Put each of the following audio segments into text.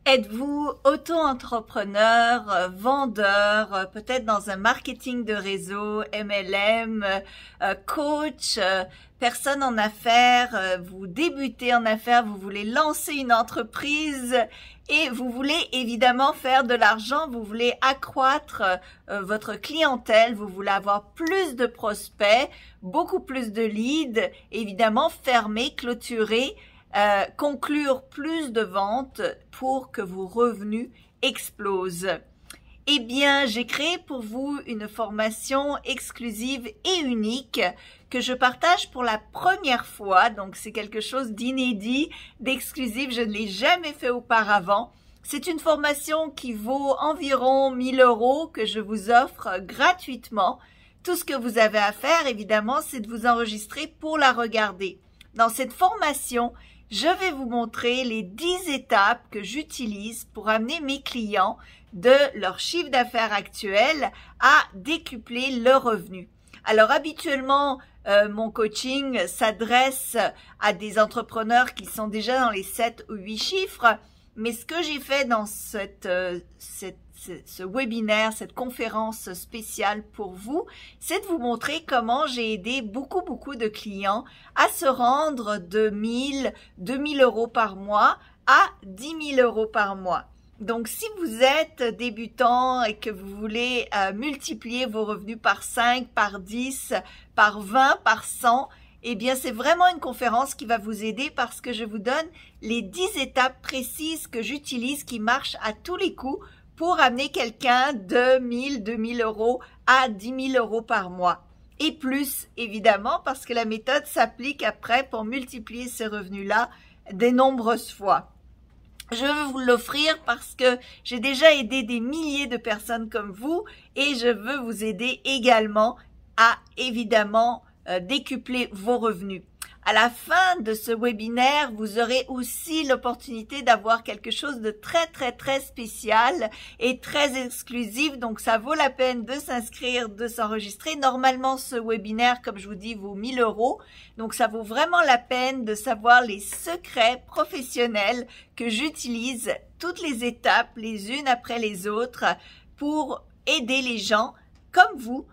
Êtes-vous auto-entrepreneur, vendeur, peut-être dans un marketing de réseau, MLM, coach, personne en affaires, vous débutez en affaires, vous voulez lancer une entreprise et vous voulez évidemment faire de l'argent, vous voulez accroître votre clientèle, vous voulez avoir plus de prospects, beaucoup plus de leads, évidemment fermer, clôturer, conclure plus de ventes pour que vos revenus explosent. Eh bien, j'ai créé pour vous une formation exclusive et unique que je partage pour la première fois. Donc, c'est quelque chose d'inédit, d'exclusif. Je ne l'ai jamais fait auparavant. C'est une formation qui vaut environ 1 000 € que je vous offre gratuitement. Tout ce que vous avez à faire, évidemment, c'est de vous enregistrer pour la regarder. Dans cette formation, je vais vous montrer les 10 étapes que j'utilise pour amener mes clients de leur chiffre d'affaires actuel à décupler leur revenu. Alors habituellement, mon coaching s'adresse à des entrepreneurs qui sont déjà dans les 7 ou 8 chiffres, mais ce que j'ai fait dans ce webinaire, cette conférence spéciale pour vous, c'est de vous montrer comment j'ai aidé beaucoup de clients à se rendre de 1 000, 2 000 € par mois à 10 000 € par mois. Donc, si vous êtes débutant et que vous voulez multiplier vos revenus par 5, par 10, par 20, par 100, eh bien, c'est vraiment une conférence qui va vous aider parce que je vous donne les 10 étapes précises que j'utilise qui marchent à tous les coups pour amener quelqu'un de 1 000, 2 000 € à 10 000 € par mois. Et plus, évidemment, parce que la méthode s'applique après pour multiplier ces revenus-là de nombreuses fois. Je veux vous l'offrir parce que j'ai déjà aidé des milliers de personnes comme vous et je veux vous aider également à, évidemment, décupler vos revenus. À la fin de ce webinaire, vous aurez aussi l'opportunité d'avoir quelque chose de très spécial et très exclusif. Donc, ça vaut la peine de s'inscrire, de s'enregistrer. Normalement, ce webinaire, comme je vous dis, vaut 1 000 €. Donc, ça vaut vraiment la peine de savoir les secrets professionnels que j'utilise, toutes les étapes, les unes après les autres, pour aider les gens comme vous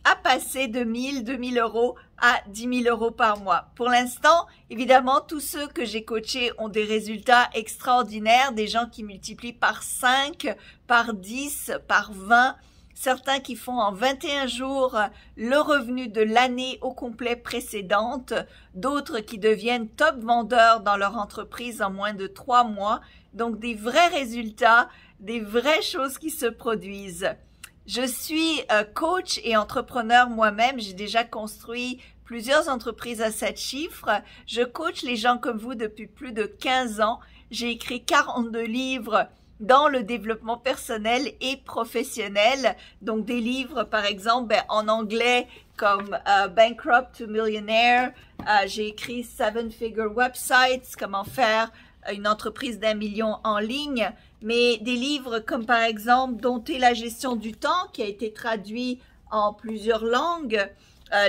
à passer de 1 000, 2 000 € à 10 000 € par mois. Pour l'instant, évidemment, tous ceux que j'ai coachés ont des résultats extraordinaires, des gens qui multiplient par 5, par 10, par 20, certains qui font en 21 jours le revenu de l'année au complet précédente, d'autres qui deviennent top vendeurs dans leur entreprise en moins de 3 mois. Donc, des vrais résultats, des vraies choses qui se produisent. Je suis coach et entrepreneur moi-même. J'ai déjà construit plusieurs entreprises à 7 chiffres. Je coach les gens comme vous depuis plus de 15 ans. J'ai écrit 42 livres dans le développement personnel et professionnel. Donc des livres, par exemple, en anglais comme Bankrupt to Millionaire. J'ai écrit 7-Figure Websites, comment faire une entreprise d'1 million en ligne, mais des livres comme par exemple Dompter la gestion du temps qui a été traduit en plusieurs langues,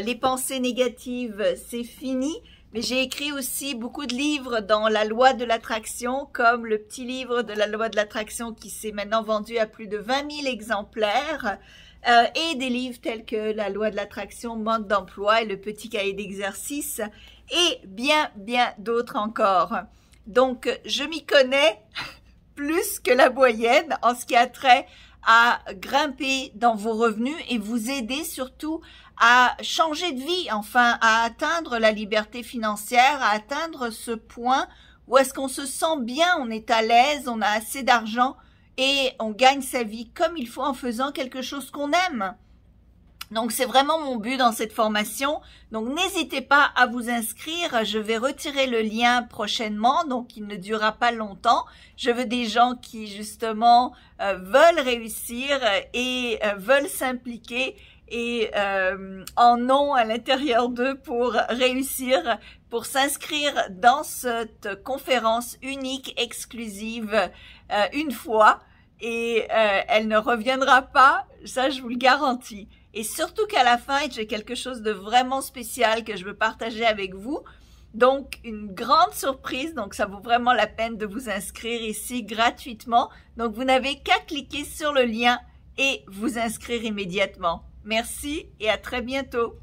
Les pensées négatives, c'est fini, mais j'ai écrit aussi beaucoup de livres dans la loi de l'attraction comme le petit livre de la loi de l'attraction qui s'est maintenant vendu à plus de 20 000 exemplaires et des livres tels que la loi de l'attraction, mode d'emploi et le petit cahier d'exercice et bien d'autres encore. Donc, je m'y connais plus que la moyenne en ce qui a trait à grimper dans vos revenus et vous aider surtout à changer de vie, enfin à atteindre la liberté financière, à atteindre ce point où est-ce qu'on se sent bien, on est à l'aise, on a assez d'argent et on gagne sa vie comme il faut en faisant quelque chose qu'on aime. Donc, c'est vraiment mon but dans cette formation. Donc, n'hésitez pas à vous inscrire. Je vais retirer le lien prochainement, donc il ne durera pas longtemps. Je veux des gens qui, justement, veulent réussir et veulent s'impliquer et en ont à l'intérieur d'eux pour réussir, pour s'inscrire dans cette conférence unique, exclusive, une fois. Et elle ne reviendra pas, ça je vous le garantis. Et surtout qu'à la fin, j'ai quelque chose de vraiment spécial que je veux partager avec vous. Donc, une grande surprise. Donc, ça vaut vraiment la peine de vous inscrire ici gratuitement. Donc, vous n'avez qu'à cliquer sur le lien et vous inscrire immédiatement. Merci et à très bientôt.